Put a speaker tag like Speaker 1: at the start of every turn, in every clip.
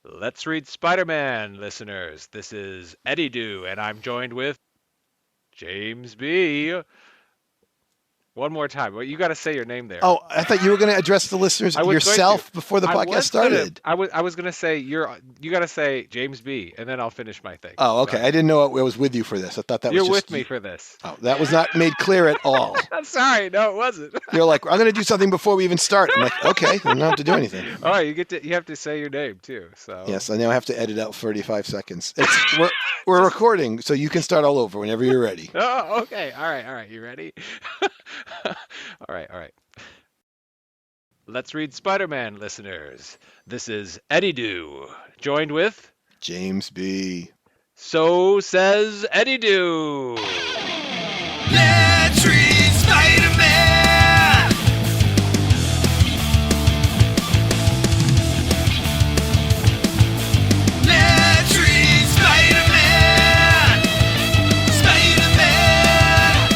Speaker 1: Let's read Spider-Man, listeners. This is Eddie Do, and I'm joined with James B. One more time. Well, you got to say your name there.
Speaker 2: Oh, I thought you were going to address the listeners
Speaker 1: I was going to.
Speaker 2: yourself before the podcast started.
Speaker 1: I was gonna say you got to say James B. and then I'll finish my thing.
Speaker 2: Oh, okay.
Speaker 1: Sorry.
Speaker 2: I didn't know I was with you for this. I thought that was
Speaker 1: You're
Speaker 2: just
Speaker 1: with me
Speaker 2: you.
Speaker 1: for this.
Speaker 2: Oh, that was not made clear at all.
Speaker 1: I'm sorry. No, it wasn't.
Speaker 2: You're like, I'm going to do something before we even start. I'm like, okay, I don't have to do anything.
Speaker 1: All right, you have to say your name too. So
Speaker 2: Yes, I now have to edit out 35 seconds. We're
Speaker 1: just
Speaker 2: recording, so you can start all over whenever you're ready.
Speaker 1: Oh, okay. All right. You ready? All right. Let's read Spider-Man, listeners. This is Eddie Do, joined with
Speaker 2: James B.
Speaker 1: So Says Eddie Do.
Speaker 3: Let's read Spider-Man! Let's read Spider-Man! Spider-Man!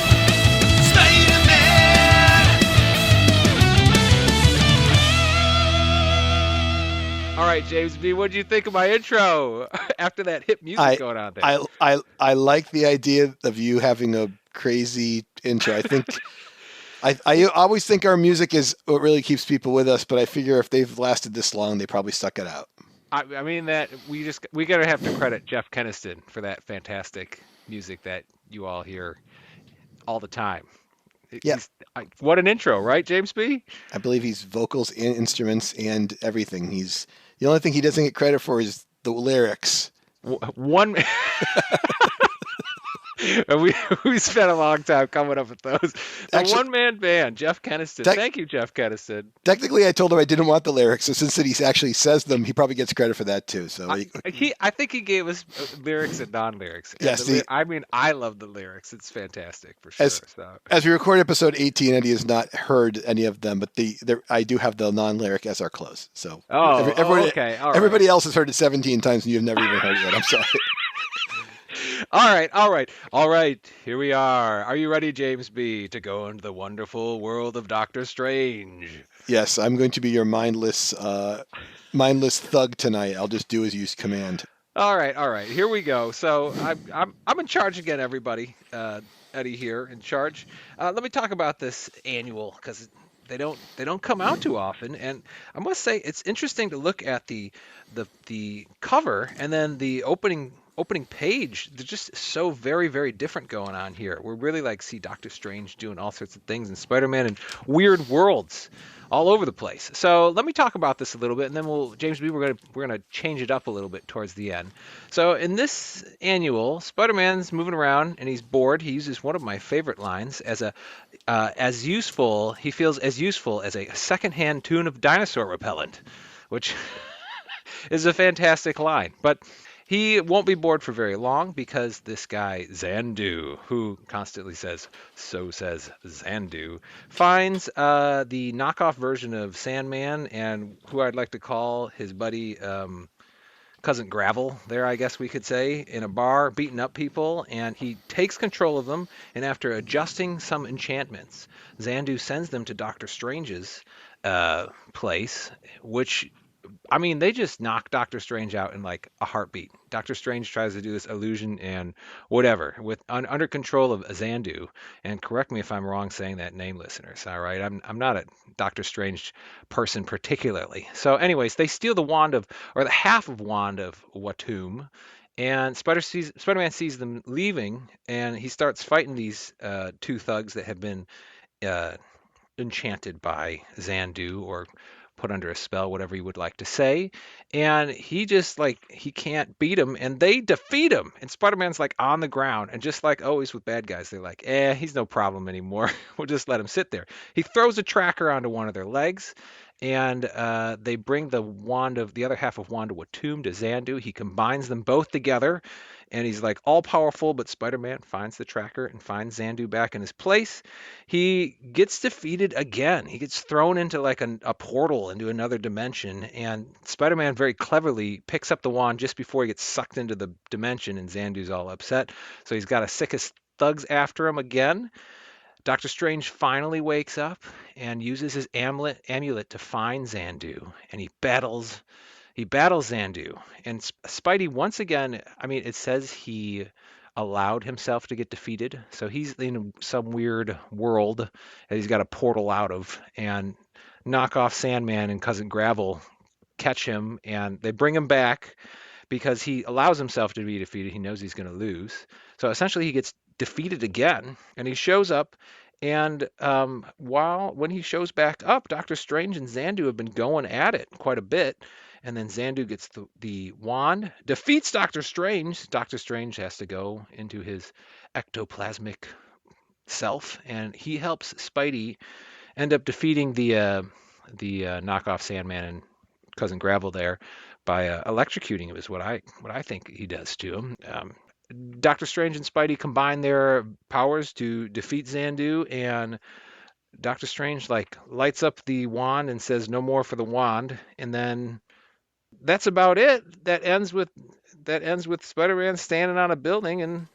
Speaker 3: Spider-Man!
Speaker 1: All right, James B, what did you think of my intro after that hip music
Speaker 2: I
Speaker 1: going on there?
Speaker 2: I like the idea of you having a crazy intro. I think I always think our music is what really keeps people with us, but I figure if they've lasted this long, they probably stuck it out.
Speaker 1: I mean that we gotta have to credit Jeff Keniston for that fantastic music that you all hear all the time.
Speaker 2: Yeah,
Speaker 1: What an intro, right, James B?
Speaker 2: I believe he's vocals and instruments and everything. He's the only thing he doesn't get credit for is the lyrics.
Speaker 1: One. we we spent a long time coming up with those. The
Speaker 2: Actually,
Speaker 1: one man band, Jeff Keniston.
Speaker 2: tec-
Speaker 1: Thank you, Jeff Keniston.
Speaker 2: technically, I told him I didn't want the lyrics, so since that he actually says them, he probably gets credit for that too. So
Speaker 1: I think he gave us lyrics and non-lyrics. And
Speaker 2: yes,
Speaker 1: I mean, I love the lyrics. It's fantastic for sure.
Speaker 2: as
Speaker 1: So
Speaker 2: as we record episode 18, Eddie has not heard any of them, but I do have the non-lyric as our close. So
Speaker 1: okay, all right.
Speaker 2: everybody else has heard it 17 times, and you've never even heard it yet. I'm sorry.
Speaker 1: All right. Here we are. Are you ready, James B, to go into the wonderful world of Doctor Strange?
Speaker 2: Yes, I'm going to be your mindless thug tonight. I'll just do as you command.
Speaker 1: All right. Here we go. So I'm in charge again, everybody. Eddie here in charge. Let me talk about this annual because they don't come out too often, and I must say it's interesting to look at the cover and then the opening page. They're just so very very different going on here. We're really like see Doctor Strange doing all sorts of things and Spider-Man and weird worlds all over the place. So let me talk about this a little bit, and then James B, we're gonna change it up a little bit towards the end. So in this annual, Spider-Man's moving around and he's bored. He uses one of my favorite lines as useful. He feels as useful as a secondhand tune of dinosaur repellent, which is a fantastic line. But he won't be bored for very long because this guy, Zandu, who constantly says, so says Zandu, finds the knockoff version of Sandman and who I'd like to call his buddy Cousin Gravel there, I guess we could say, in a bar, beating up people, and he takes control of them, and after adjusting some enchantments, Zandu sends them to Doctor Strange's place, which I mean, they just knock Doctor Strange out in like a heartbeat. Doctor Strange tries to do this illusion and whatever with under control of Zandu. And correct me if I'm wrong saying that name, listeners. All right, I'm not a Doctor Strange person particularly. So, anyways, they steal the wand of or the half of wand of Watum, and Spider-Man sees them leaving, and he starts fighting these two thugs that have been uh, enchanted by Zandu or put under a spell, whatever you would like to say. And he just like he can't beat him, and they defeat him. And Spider-Man's like on the ground, and just like always with bad guys, they're like, he's no problem anymore. We'll just let him sit there. He throws a tracker onto one of their legs, and they bring the other half of Wanda Watum to Zandu. He combines them both together, and he's like all powerful. But Spider-Man finds the tracker and finds Zandu back in his place. He gets defeated again. He gets thrown into like a portal into another dimension, and Spider-Man very cleverly picks up the wand just before he gets sucked into the dimension, and Zandu's all upset. So he's got a sickest thugs after him again. Doctor Strange finally wakes up and uses his amulet to find Zandu, and he battles He battles Xandu, and Spidey once again. I mean, it says he allowed himself to get defeated, so he's in some weird world that he's got a portal out of, and knockoff Sandman and Cousin Gravel catch him, and they bring him back because he allows himself to be defeated. He knows he's going to lose. So essentially, he gets defeated again, and he shows up. And when he shows back up, Doctor Strange and Xandu have been going at it quite a bit. And then Xandu gets the wand, defeats Doctor Strange. Doctor Strange has to go into his ectoplasmic self, and he helps Spidey end up defeating the knockoff Sandman and Cousin Gravel there by electrocuting him is what I think he does to him. Doctor Strange and Spidey combine their powers to defeat Xandu, and Doctor Strange like lights up the wand and says, "No more for the wand," and then that's about it. That ends with Spider-Man standing on a building and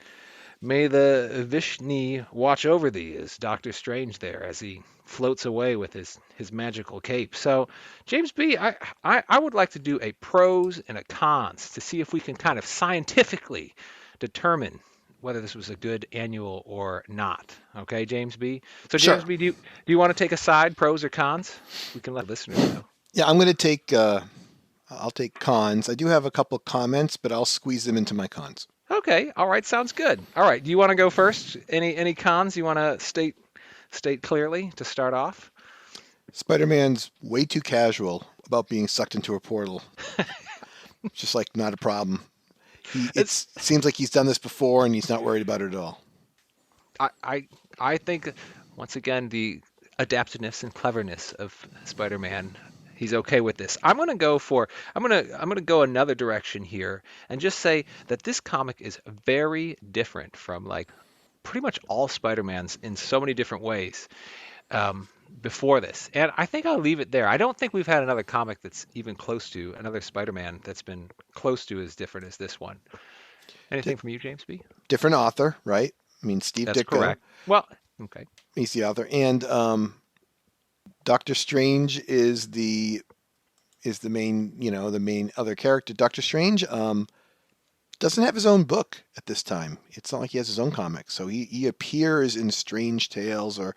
Speaker 1: may the Vishni watch over thee, is Doctor Strange there as he floats away with his magical cape. So, James B., I would like to do a pros and a cons to see if we can kind of scientifically determine whether this was a good annual or not. Okay, James B.? So,
Speaker 2: Sure.
Speaker 1: James B., do you want to take a side, pros or cons? We can let listeners know.
Speaker 2: Yeah, I'm going to take. I'll take cons. I do have a couple comments, but I'll squeeze them into my cons.
Speaker 1: Okay, all right, sounds good. All right, do you want to go first? Any cons you want to state clearly to start off?
Speaker 2: Spider-Man's way too casual about being sucked into a portal. Just like not a problem. It
Speaker 1: It's
Speaker 2: seems like he's done this before and he's not worried about it at all.
Speaker 1: I think once again the adaptiveness and cleverness of Spider-Man. He's okay with this. I'm gonna go another direction here and just say that this comic is very different from like pretty much all Spider-Mans in so many different ways before this. And I think I'll leave it there. I don't think we've had another comic that's even close to another Spider-Man that's been close to as different as this one.
Speaker 2: D-
Speaker 1: Anything from you, James B?
Speaker 2: different author, right? I mean, Steve
Speaker 1: That's
Speaker 2: Ditko,
Speaker 1: correct. Well, okay.
Speaker 2: he's the author, and Doctor Strange is the main, the main other character. Doctor Strange doesn't have his own book at this time. It's not like he has his own comic. So he appears in Strange Tales or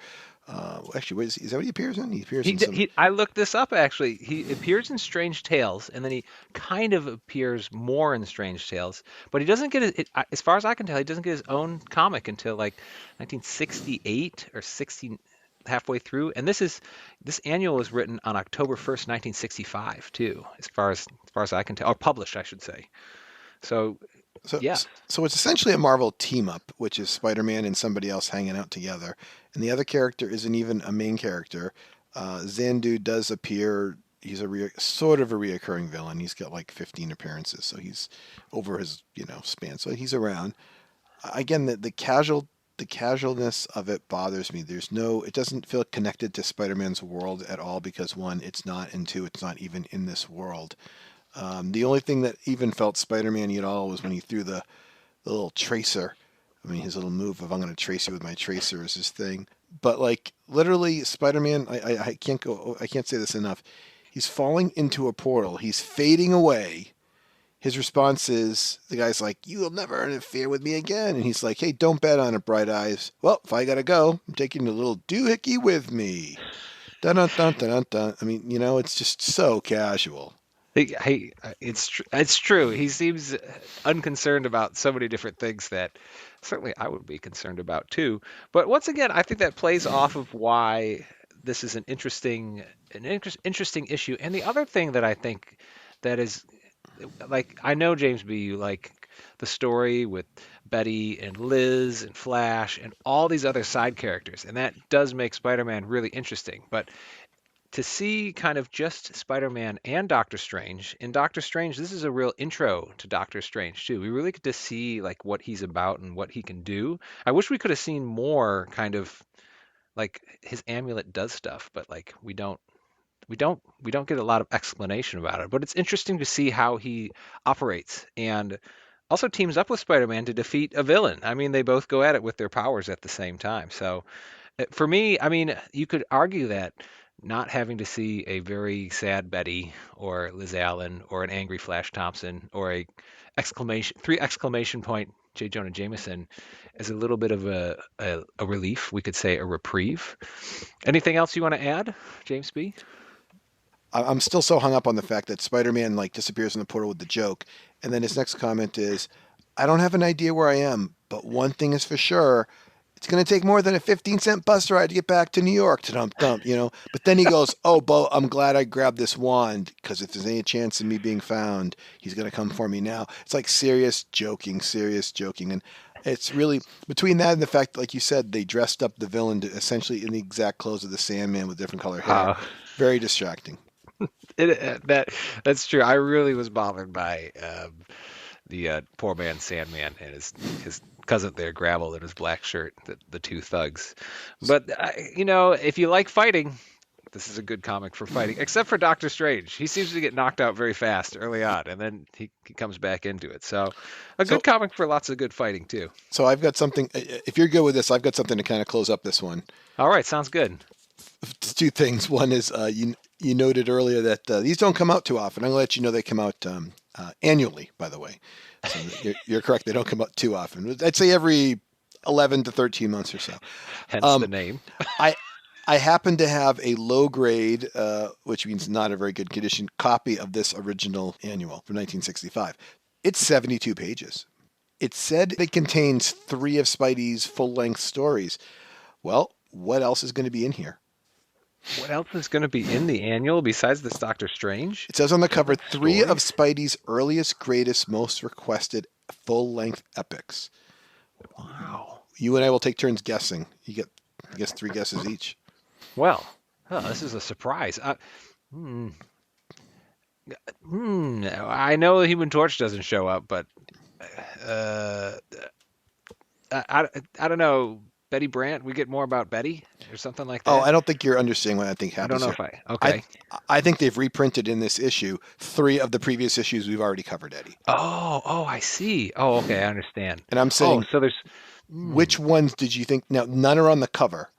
Speaker 2: actually, is that what he appears in? He appears in some.
Speaker 1: I looked this up actually. He appears in Strange Tales, and then he kind of appears more in Strange Tales, but he doesn't get as far as I can tell, he doesn't get his own comic until like 1968 or 60, halfway through. And this annual was written on October 1st, 1965, too, as far as I can tell, or published, I should say. So
Speaker 2: So,
Speaker 1: yeah,
Speaker 2: so it's essentially a Marvel team up, which is Spider-Man and somebody else hanging out together. And the other character isn't even a main character. Xandu does appear. He's sort of a reoccurring villain. He's got like 15 appearances, so he's over his span. So he's around. Again, the casualness of it bothers me. It doesn't feel connected to Spider-Man's world at all because one, it's not, and two, it's not even in this world. The only thing that even felt Spider-Man-y at all was when he threw the little tracer. I mean, his little move of "I'm going to trace you with my tracer" is his thing. But like literally, Spider-Man, I can't go. I can't say this enough. He's falling into a portal. He's fading away. His response is, the guy's like, "You will never interfere with me again." And he's like, "Hey, don't bet on it, Bright Eyes. Well, if I gotta go, I'm taking the little doohickey with me." Dun dun dun dun dun dun. I mean, it's just so casual.
Speaker 1: It's true. He seems unconcerned about so many different things that certainly I would be concerned about too. But once again, I think that plays off of why this is an interesting issue. And the other thing that I think that is like I know James B. You like the story with Betty and Liz and Flash and all these other side characters, and that does make Spider-Man really interesting. But to see kind of just Spider-Man and Doctor Strange. In Doctor Strange, this is a real intro to Doctor Strange too. We really get to see like what he's about and what he can do. I wish we could have seen more kind of like his amulet does stuff, but like we don't get a lot of explanation about it. But it's interesting to see how he operates and also teams up with Spider-Man to defeat a villain. I mean, they both go at it with their powers at the same time. So for me, I mean, you could argue that not having to see a very sad Betty or Liz Allen or an angry Flash Thompson or a three exclamation point J. Jonah Jameson is a little bit of a relief. We could say a reprieve. Anything else you want to add, James B?
Speaker 2: I'm still so hung up on the fact that Spider-Man like disappears in the portal with the joke, and then his next comment is, "I don't have an idea where I am, but one thing is for sure: it's going to take more than a 15-cent bus ride to get back to New York." To dump dump, you know. But then he goes, "Oh, Bo, I'm glad I grabbed this wand because if there's any chance of me being found, he's going to come for me now." It's like serious joking, and it's really between that and the fact, like you said, they dressed up the villain to essentially in the exact clothes of the Sandman with different color hair.
Speaker 1: Uh,
Speaker 2: Very distracting.
Speaker 1: that's true. I really was bothered by the poor man Sandman and his cousin there, Gravel, in his black shirt, the two thugs. But if you like fighting, this is a good comic for fighting, except for Doctor Strange. He seems to get knocked out very fast early on, and then he comes back into it. So a
Speaker 2: So
Speaker 1: good comic for lots of good fighting too.
Speaker 2: So I've got something. If you're good with this, I've got something to kind of close up this one.
Speaker 1: All right, sounds good.
Speaker 2: Two things. One is you noted earlier that these don't come out too often. I'm gonna let you know they come out annually. By the way, so you're correct. They don't come out too often. I'd say every 11 to 13 months or so.
Speaker 1: Hence
Speaker 2: Um,
Speaker 1: the name.
Speaker 2: I I happen to have a low grade, which means not a very good condition, copy of this original annual from 1965. It's 72 pages. It said it contains 3 of Spidey's full-length stories. Well, what else is going to be in here?
Speaker 1: What else is going to be in the annual besides this Doctor Strange?
Speaker 2: It says on the cover, 3
Speaker 1: Story?
Speaker 2: of Spidey's earliest, greatest, most requested full-length epics.
Speaker 1: Wow.
Speaker 2: You and I will take turns guessing. You get, I guess, 3 guesses each.
Speaker 1: Well, this is a surprise. I know the Human Torch doesn't show up, but uh, I don't know. Betty Brant, we get more about Betty or something like
Speaker 2: Oh,
Speaker 1: that.
Speaker 2: I don't think you're understanding what I think
Speaker 1: I don't
Speaker 2: happens
Speaker 1: know
Speaker 2: here.
Speaker 1: if I. Okay.
Speaker 2: I think they've reprinted in this issue 3 of the previous issues we've already covered, Eddie.
Speaker 1: Oh, I see. Oh, okay, I understand.
Speaker 2: And I'm
Speaker 1: Oh,
Speaker 2: saying,
Speaker 1: so there's.
Speaker 2: which ones did you think? Now, none are on the cover.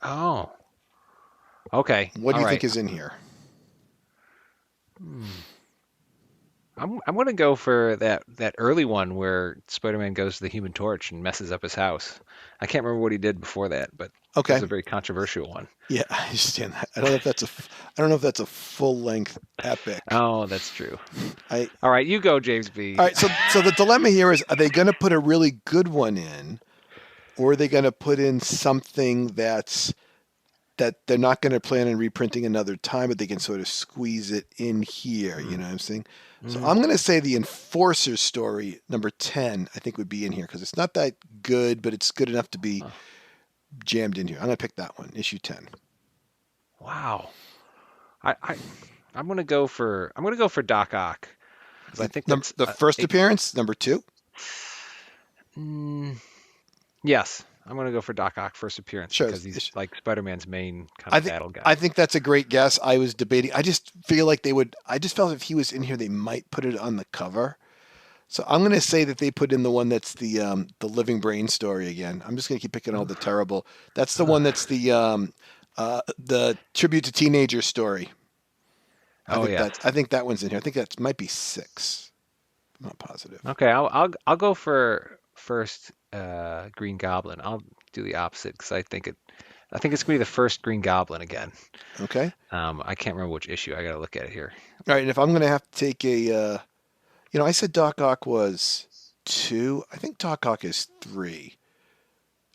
Speaker 1: Oh, okay.
Speaker 2: What do
Speaker 1: All
Speaker 2: you
Speaker 1: right.
Speaker 2: think is in here?
Speaker 1: I'm gonna go for that early one where Spider-Man goes to the Human Torch and messes up his house. I can't remember what he did before that, but it
Speaker 2: Okay.
Speaker 1: was a very controversial one.
Speaker 2: Yeah, I understand that. I don't know if that's a full-length epic.
Speaker 1: Oh, that's true.
Speaker 2: I
Speaker 1: All right, you go, James B.
Speaker 2: All right, so the dilemma here is, are they going to put a really good one in, or are they going to put in something that they're not going to plan on reprinting another time, but they can sort of squeeze it in here, you know what I'm saying? So I'm going to say the Enforcer story, number 10, I think would be in here, because it's not that good, but it's good enough to be jammed in here. I'm going to pick that one, issue 10.
Speaker 1: Wow. I'm gonna go for Doc Ock because I think that's
Speaker 2: The first appearance, number 2.
Speaker 1: yes. I'm gonna go for Doc Ock first appearance
Speaker 2: Sure.
Speaker 1: because he's like Spider-Man's main kind
Speaker 2: I
Speaker 1: of
Speaker 2: think
Speaker 1: battle guy.
Speaker 2: I think that's a great guess. I was debating. I just feel like they would. I just felt if he was in here, they might put it on the cover. So I'm going to say that they put in the one that's the Living Brain story again. I'm just going to keep picking all the terrible. That's the one that's the tribute to teenagers story. I think that one's in here. I think that might be 6. I'm not positive.
Speaker 1: Okay, I'll go for first Green Goblin. I'll do the opposite because I think it's gonna be the first Green Goblin again.
Speaker 2: Okay.
Speaker 1: I can't remember which issue. I gotta look at it here.
Speaker 2: All right. And if I'm going to have to take a, I said Doc Ock was 2. I think Doc Ock is 3.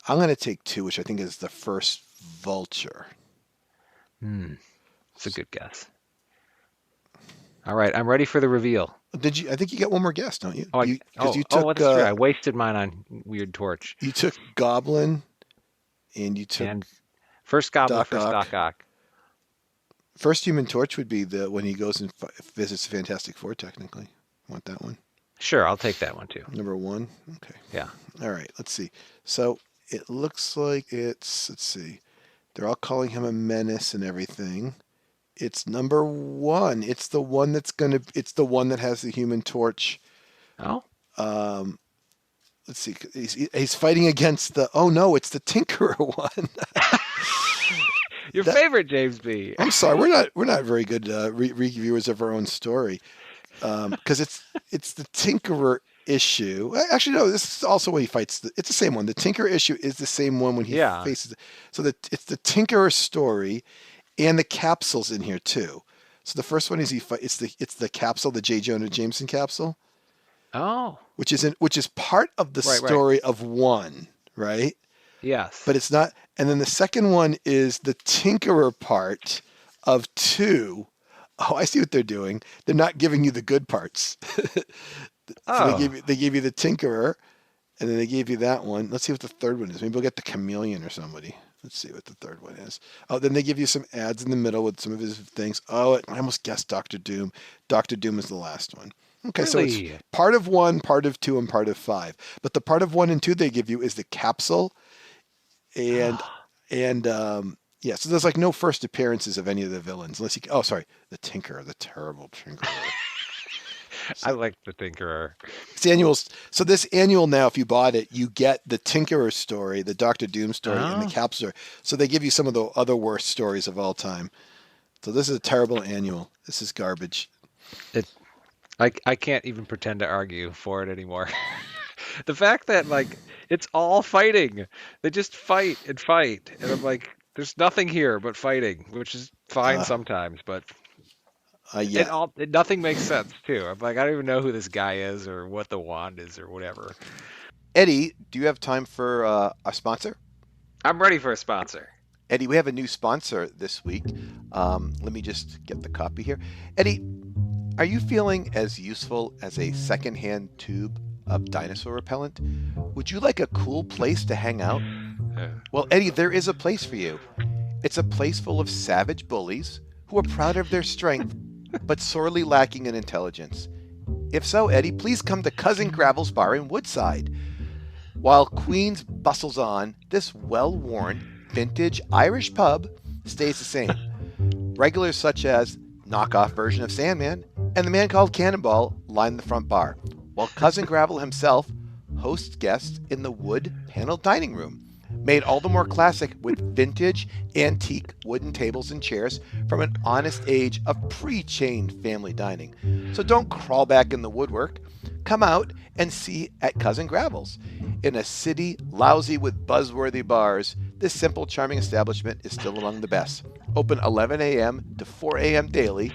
Speaker 2: I'm going to take 2, which I think is the first Vulture.
Speaker 1: It's a good guess. All right, I'm ready for the reveal.
Speaker 2: Did you? I think you got one more guess, don't you?
Speaker 1: Oh,
Speaker 2: You took
Speaker 1: that's true. I wasted mine on Weird Torch.
Speaker 2: you took Goblin, and you took
Speaker 1: And first Goblin,
Speaker 2: Doc
Speaker 1: first
Speaker 2: Ock.
Speaker 1: Doc Ock.
Speaker 2: first Human Torch would be the when he goes and visits the Fantastic Four. Technically, want that one?
Speaker 1: Sure, I'll take that one too.
Speaker 2: Number 1. Okay.
Speaker 1: Yeah.
Speaker 2: All right. Let's see. So it looks like it's. Let's see. They're all calling him a menace and everything. It's number 1. It's the one that's gonna. It's the one that has the Human Torch.
Speaker 1: Oh,
Speaker 2: Let's see. He's fighting against the. Oh no! It's the Tinkerer one.
Speaker 1: Your
Speaker 2: That
Speaker 1: favorite James B.
Speaker 2: I'm sorry, we're not very good reviewers of our own story, because it's the Tinkerer issue. Actually, no, this is also when he fights. It's the same one. The Tinkerer issue is the same one when he
Speaker 1: Yeah.
Speaker 2: faces. So it's the Tinkerer story, and the capsules in here too. So the first one is it's the capsule, the J. Jonah Jameson capsule,
Speaker 1: Oh,
Speaker 2: which is part of the
Speaker 1: right, right.
Speaker 2: story of one, right?
Speaker 1: Yes.
Speaker 2: But it's not. And then the second one is the Tinkerer part of two. Oh, I see what they're doing. They're not giving you the good parts. So
Speaker 1: Oh,
Speaker 2: they gave you the Tinkerer, and then they gave you that one. Let's see what the third one is. Maybe we'll get the Chameleon or somebody. Let's see what the third one is. Oh, then they give you some ads in the middle with some of his things. Oh, I almost guessed Doctor Doom. Doctor Doom is the last one. Okay, so it's
Speaker 1: really?
Speaker 2: part of one, part of two, and part of five. But the part of one and two they give you is the capsule, and
Speaker 1: Oh,
Speaker 2: yeah. So there's like no first appearances of any of the villains unless you. Oh, sorry, the Tinkerer, the terrible Tinkerer.
Speaker 1: I
Speaker 2: So
Speaker 1: like the Tinkerer.
Speaker 2: it's annuals. So this annual now, if you bought it, you get the Tinkerer story, the Doctor Doom story, and the
Speaker 1: Oh,
Speaker 2: Capsule. So they give you some of the other worst stories of all time. So this is a terrible annual. This is garbage.
Speaker 1: it. I can't even pretend to argue for it anymore. The fact that like it's all fighting. They just fight and fight, and I'm like, there's nothing here but fighting, which is fine
Speaker 2: Uh,
Speaker 1: sometimes, but
Speaker 2: yeah.
Speaker 1: nothing makes sense too. I'm like, I don't even know who this guy is or what the wand is or whatever.
Speaker 2: Eddie, do you have time for our sponsor?
Speaker 1: I'm ready for a sponsor.
Speaker 2: Eddie, we have a new sponsor this week. Let me just get the copy here. Eddie, are you feeling as useful as a secondhand tube of dinosaur repellent? Would you like a cool place to hang out?
Speaker 1: Uh,
Speaker 2: Well, Eddie, there is a place for you. It's a place full of savage bullies who are proud of their strength but sorely lacking in intelligence. If so, Eddie, please come to Cousin Gravel's Bar in Woodside. While Queens bustles on, this well worn, vintage Irish pub stays the same. Regulars such as knockoff version of Sandman and the man called Cannonball line the front bar, while Cousin Gravel himself hosts guests in the wood paneled dining room, made all the more classic with vintage, antique wooden tables and chairs from an honest age of pre-chained family dining. So don't crawl back in the woodwork. Come out and see at Cousin Gravel's. In a city lousy with buzzworthy bars, this simple, charming establishment is still among the best. Open 11 a.m. to 4 a.m. daily,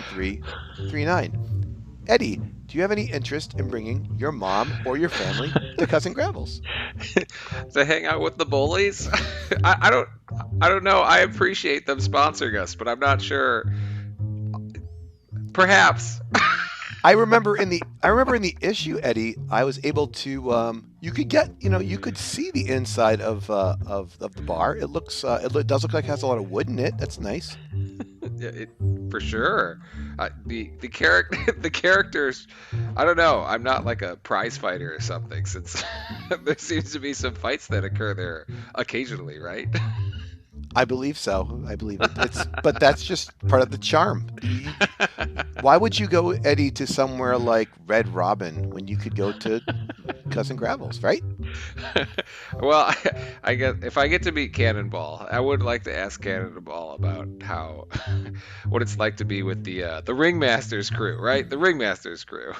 Speaker 2: 718-429-9339. Eddie, do you have any interest in bringing your mom or your family to Cousin Gravel's?
Speaker 1: to hang out with the bullies. I don't know. I appreciate them sponsoring us, but I'm not sure. Perhaps.
Speaker 2: I remember in the issue, Eddie, I was able to you could see the inside of the bar. It does look like it has a lot of wood in it. That's nice.
Speaker 1: Yeah, for sure. The character the characters. I don't know. I'm not like a prize fighter or something, since there seems to be some fights that occur there occasionally, right?
Speaker 2: I believe so. I believe it. But that's just part of the charm. Why would you go, Eddie, to somewhere like Red Robin when you could go to Cousin Gravel's, right?
Speaker 1: Well, I guess if I get to meet Cannonball, I would like to ask Cannonball about how what it's like to be with the Ringmaster's crew, right? The Ringmaster's crew.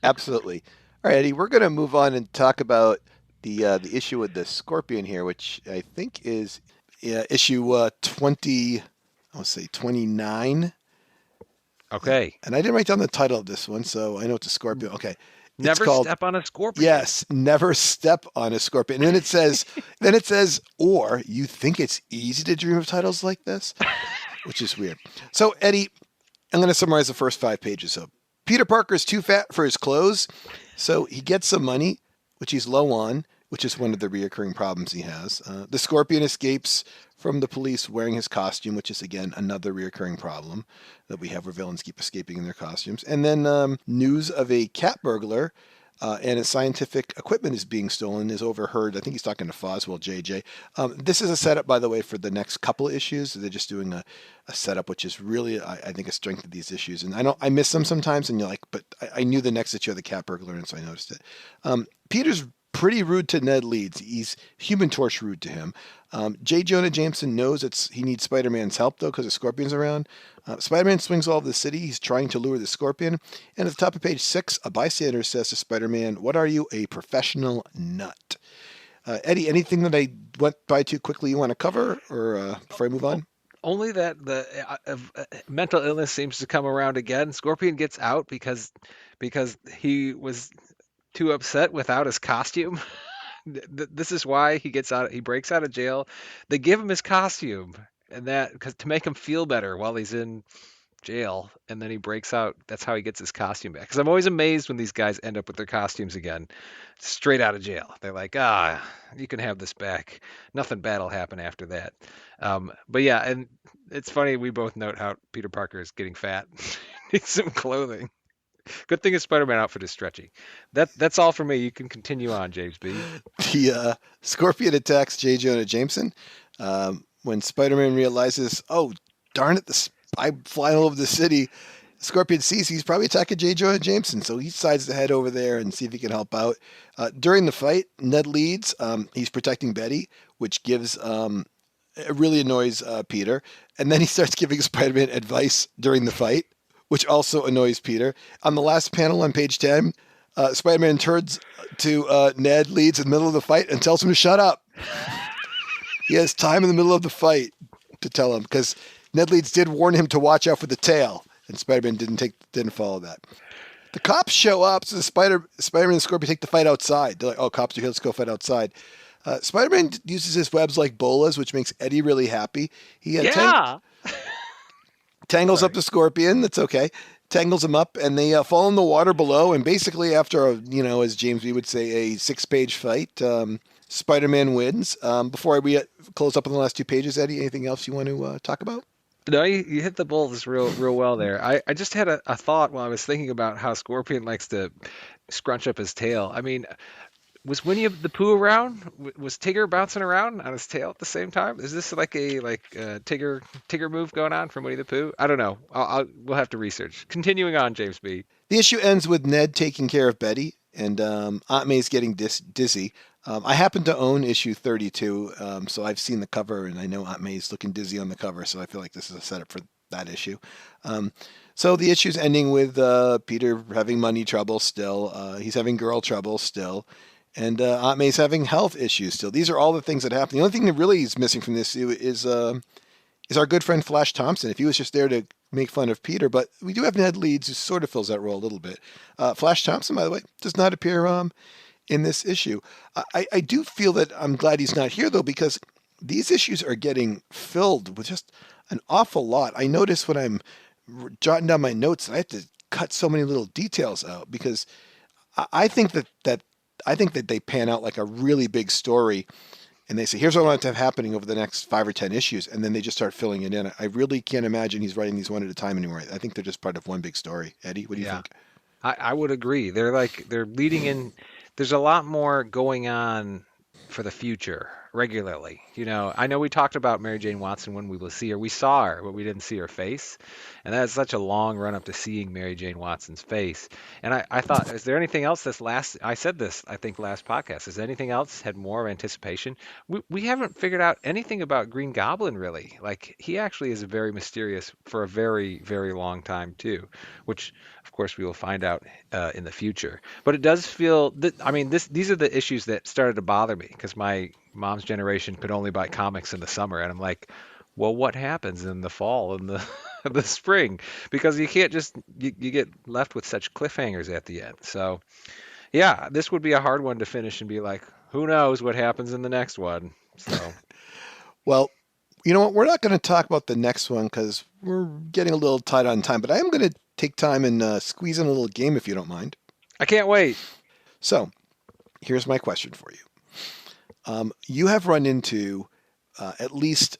Speaker 2: Absolutely. All right, Eddie, we're going to move on and talk about the issue with the Scorpion here, which I think is issue 20. I'll say 29.
Speaker 1: Okay.
Speaker 2: And I didn't write down the title of this one, so I know it's a Scorpion. Okay. It's
Speaker 1: Never
Speaker 2: called
Speaker 1: step on a scorpion.
Speaker 2: Yes, never step on a scorpion. And then it says, or you think it's easy to dream of titles like this, which is weird. So, Eddie, I'm going to summarize the first 5 pages. So, Peter Parker's too fat for his clothes, so he gets some money, which he's low on, which is one of the reoccurring problems he has. The Scorpion escapes from the police wearing his costume, which is, again, another reoccurring problem that we have where villains keep escaping in their costumes. And then news of a cat burglar and his scientific equipment is being stolen is overheard. I think he's talking to Foswell JJ. This is a setup, by the way, for the next couple of issues. They're just doing a setup, which is really, I think, a strength of these issues. And I miss them sometimes, and you're like, but I knew the next issue of the cat burglar, and so I noticed it. Peter's pretty rude to Ned Leeds. He's Human Torch rude to him. J. Jonah Jameson knows he needs Spider-Man's help, though, because the Scorpion's around. Spider-Man swings all over the city. He's trying to lure the Scorpion. And at the top of page 6, a bystander says to Spider-Man, "What are you, a professional nut?" Eddie, anything that I went by too quickly you want to cover, or before I move on?
Speaker 1: Only that the mental illness seems to come around again. Scorpion gets out because he was too upset without his costume. This is why he gets out. He breaks out of jail. They give him his costume, and that because to make him feel better while he's in jail, and then he breaks out. That's how he gets his costume back. Because I'm always amazed when these guys end up with their costumes again, straight out of jail. They're like, you can have this back. Nothing bad will happen after that. But yeah, and it's funny. We both note how Peter Parker is getting fat. Needs some clothing. Good thing his Spider-Man outfit is stretchy. That's all for me. You can continue on, James B.
Speaker 2: The Scorpion attacks J. Jonah Jameson. When Spider-Man realizes, oh, darn it, I'm flying all over the city. Scorpion sees he's probably attacking J. Jonah Jameson, so he decides to head over there and see if he can help out. During the fight, Ned leads. He's protecting Betty, which it really annoys Peter. And then he starts giving Spider-Man advice during the fight, which also annoys Peter. On the last panel on page 10, Spider-Man turns to Ned Leeds in the middle of the fight and tells him to shut up. He has time in the middle of the fight to tell him, because Ned Leeds did warn him to watch out for the tail, and Spider-Man didn't follow that. The cops show up, so Spider-Man and Scorpion take the fight outside. They're like, "Oh, cops are here, let's go fight outside." Spider-Man uses his webs like bolas, which makes Eddie really happy. He
Speaker 1: Yeah.
Speaker 2: tangles up the Scorpion. That's okay. Tangles him up, and they fall in the water below. And basically, after as James B would say, a 6-page fight, Spider-Man wins. Before we close up on the last 2 pages, Eddie, anything else you want to talk about?
Speaker 1: No, you hit the bulls real well there. I just had a thought while I was thinking about how Scorpion likes to scrunch up his tail. I mean, was Winnie the Pooh around? Was Tigger bouncing around on his tail at the same time? Is this like a Tigger move going on from Winnie the Pooh? I don't know. We'll have to research. Continuing on, James B.
Speaker 2: The issue ends with Ned taking care of Betty, and Aunt May's getting dizzy. I happen to own issue 32, so I've seen the cover, and I know Aunt May's looking dizzy on the cover, so I feel like this is a setup for that issue. So the issue's ending with Peter having money trouble still. He's having girl trouble still. And Aunt May's having health issues still. These are all the things that happen. The only thing that really is missing from this is our good friend Flash Thompson. If he was just there to make fun of Peter, but we do have Ned Leeds, who sort of fills that role a little bit. Flash Thompson, by the way, does not appear in this issue. I do feel that I'm glad he's not here, though, because these issues are getting filled with just an awful lot. I notice when I'm jotting down my notes that I have to cut so many little details out, because I think that they pan out like a really big story, and they say, here's what I want to have happening over the next 5 or 10 issues, and then they just start filling it in. I really can't imagine he's writing these one at a time anymore. I think they're just part of one big story. Eddie, what do you think?
Speaker 1: I would agree. They're leading in. There's a lot more going on for the future regularly. I know we talked about Mary Jane Watson when we will see her. We saw her, but we didn't see her face. And that's such a long run up to seeing Mary Jane Watson's face. And I thought, is there anything else I said this, I think, last podcast. Is there anything else had more anticipation? We haven't figured out anything about Green Goblin, really. Like, he actually is very mysterious for a very, very long time, too, which, of course, we will find out in the future. But it does feel these are the issues that started to bother me, because my mom's generation could only buy comics in the summer, and I'm like, well, what happens in the fall and the spring? Because you can't just you get left with such cliffhangers at the end. So yeah, this would be a hard one to finish and be like, who knows what happens in the next one. So
Speaker 2: Well, you know what? We're not going to talk about the next one because we're getting a little tight on time, but I am going to take time and squeeze in a little game, if you don't mind.
Speaker 1: I can't wait.
Speaker 2: So here's my question for you. You have run into at least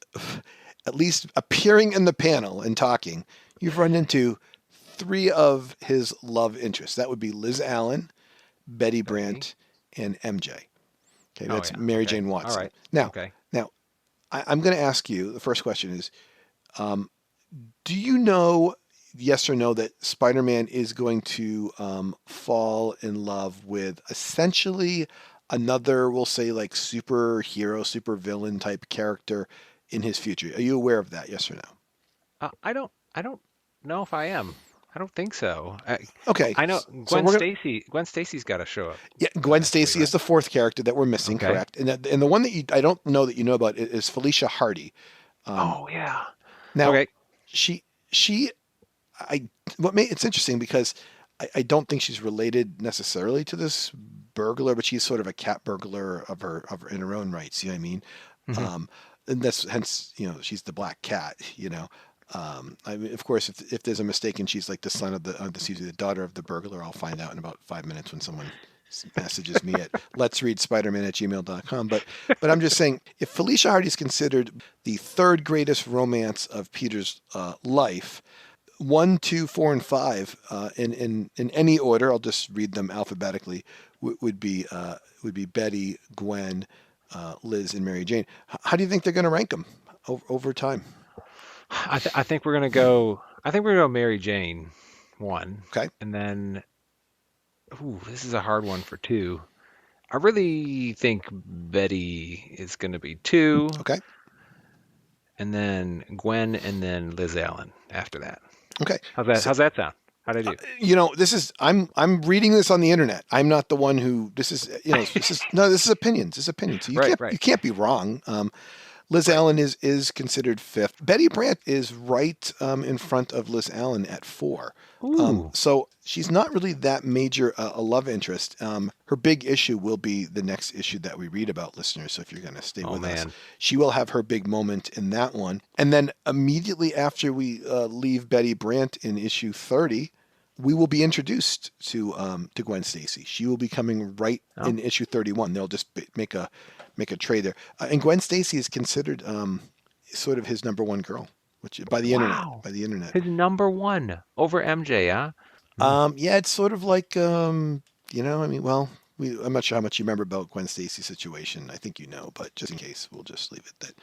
Speaker 2: appearing in the panel and talking, you've run into 3 of his love interests. That would be Liz Allen, Betty Brant, and MJ. Okay, that's Mary Jane Watson.
Speaker 1: All right.
Speaker 2: Now, I'm going to ask you, the first question is, do you know, yes or no, that Spider-Man is going to fall in love with essentially another, we'll say, like superhero, supervillain type character in his future. Are you aware of that? Yes or no?
Speaker 1: I don't know if I am. I don't think so.
Speaker 2: Okay,
Speaker 1: I know
Speaker 2: so
Speaker 1: Gwen
Speaker 2: we're gonna.
Speaker 1: Stacy. Gwen Stacy's got to show up
Speaker 2: Yeah, Gwen
Speaker 1: eventually,
Speaker 2: Stacy is
Speaker 1: right?
Speaker 2: the fourth character that we're missing,
Speaker 1: Okay.
Speaker 2: correct? And the one that I don't know that you know about is Felicia Hardy. Um,
Speaker 1: Oh yeah.
Speaker 2: now,
Speaker 1: Okay.
Speaker 2: she I it's interesting because I don't think she's related necessarily to this burglar, but she's sort of a cat burglar of her in her own right. See what I mean?
Speaker 1: Hmm.
Speaker 2: Um, and that's hence she's the black cat. I mean, of course, if there's a mistake and she's like the son of excuse me, the daughter of the burglar, I'll find out in about 5 minutes when someone messages me at let's read spiderman at gmail.com. But I'm just saying, if Felicia Hardy is considered the third greatest romance of Peter's life, 1, 2, 4, and 5 in any order. I'll just read them alphabetically. Would be Betty, Gwen, Liz, and Mary Jane. How do you think they're going to rank them over time?
Speaker 1: I think we're gonna go. I think we're gonna go Mary Jane one,
Speaker 2: Okay.
Speaker 1: and then ooh, this is a hard one for two. I really think Betty is gonna be two,
Speaker 2: Okay.
Speaker 1: and then Gwen, and then Liz Allen after that.
Speaker 2: Okay.
Speaker 1: How's that?
Speaker 2: So
Speaker 1: How's that sound? How'd I do?
Speaker 2: this is I'm reading this on the internet. I'm not the one who this is. This is opinions. This is opinions. So you
Speaker 1: Right,
Speaker 2: can't you
Speaker 1: right,
Speaker 2: can't be wrong. Liz
Speaker 1: right.
Speaker 2: Allen is considered fifth. Betty Brant is right in front of Liz Allen at 4.
Speaker 1: Ooh.
Speaker 2: So she's not really that major a love interest. Her big issue will be the next issue that we read about, listeners. So if you're going to stay
Speaker 1: Oh
Speaker 2: with us,
Speaker 1: man.
Speaker 2: she will have her big moment in that one. And then immediately after we leave Betty Brant in issue 30, we will be introduced to Gwen Stacy. She will be coming right
Speaker 1: Oh.
Speaker 2: in issue 31. They'll just make a trade there. And Gwen Stacy is considered sort of his number one girl, which by the internet.
Speaker 1: Wow.
Speaker 2: By the internet.
Speaker 1: His number one over MJ, huh? Mm.
Speaker 2: Yeah, it's sort of like I mean, well, I'm not sure how much you remember about Gwen Stacy's situation. I think you know, but just in case, we'll just leave it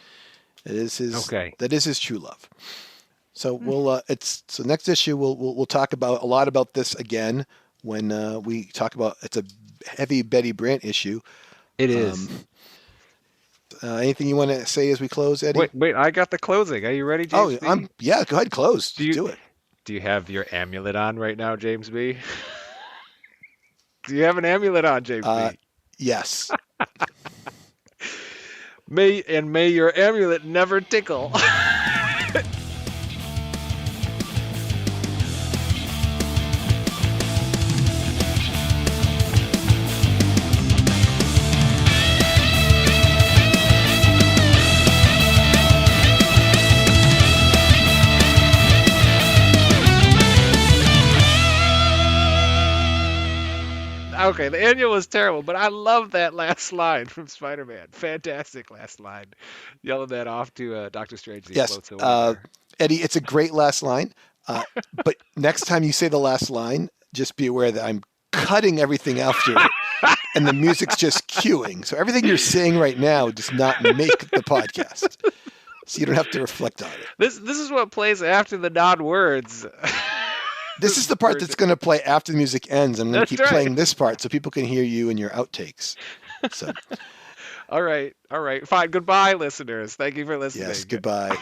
Speaker 1: Okay.
Speaker 2: that is his true love. So
Speaker 1: Mm.
Speaker 2: so next issue we'll talk about a lot about this again when we talk about it's a heavy Betty Brant issue.
Speaker 1: It
Speaker 2: Um,
Speaker 1: is.
Speaker 2: Anything you want to say as we close, Eddie?
Speaker 1: Wait. I got the closing. Are you ready,
Speaker 2: Oh,
Speaker 1: James B?
Speaker 2: yeah. Go ahead, close.
Speaker 1: Do
Speaker 2: Just
Speaker 1: you
Speaker 2: do it.
Speaker 1: do you have your amulet on right now, James B? Do you have an amulet on, James
Speaker 2: Uh,
Speaker 1: B?
Speaker 2: yes.
Speaker 1: May your amulet never tickle. Okay, the annual was terrible, but I love that last line from Spider-Man. Fantastic last line. Yelling that off to Doctor Strange as he
Speaker 2: Yes.
Speaker 1: floats away there.
Speaker 2: Eddie, it's a great last line. But next time you say the last line, just be aware that I'm cutting everything after it, and the music's just cueing. So everything you're saying right now does not make the podcast. So you don't have to reflect on it.
Speaker 1: This is what plays after the non-words.
Speaker 2: This is the part that's going to play after the music ends. I'm going to
Speaker 1: That's
Speaker 2: keep
Speaker 1: right.
Speaker 2: playing this part so people can hear you and your outtakes. So,
Speaker 1: All right, fine. Goodbye, listeners. Thank you for listening.
Speaker 2: yes, goodbye.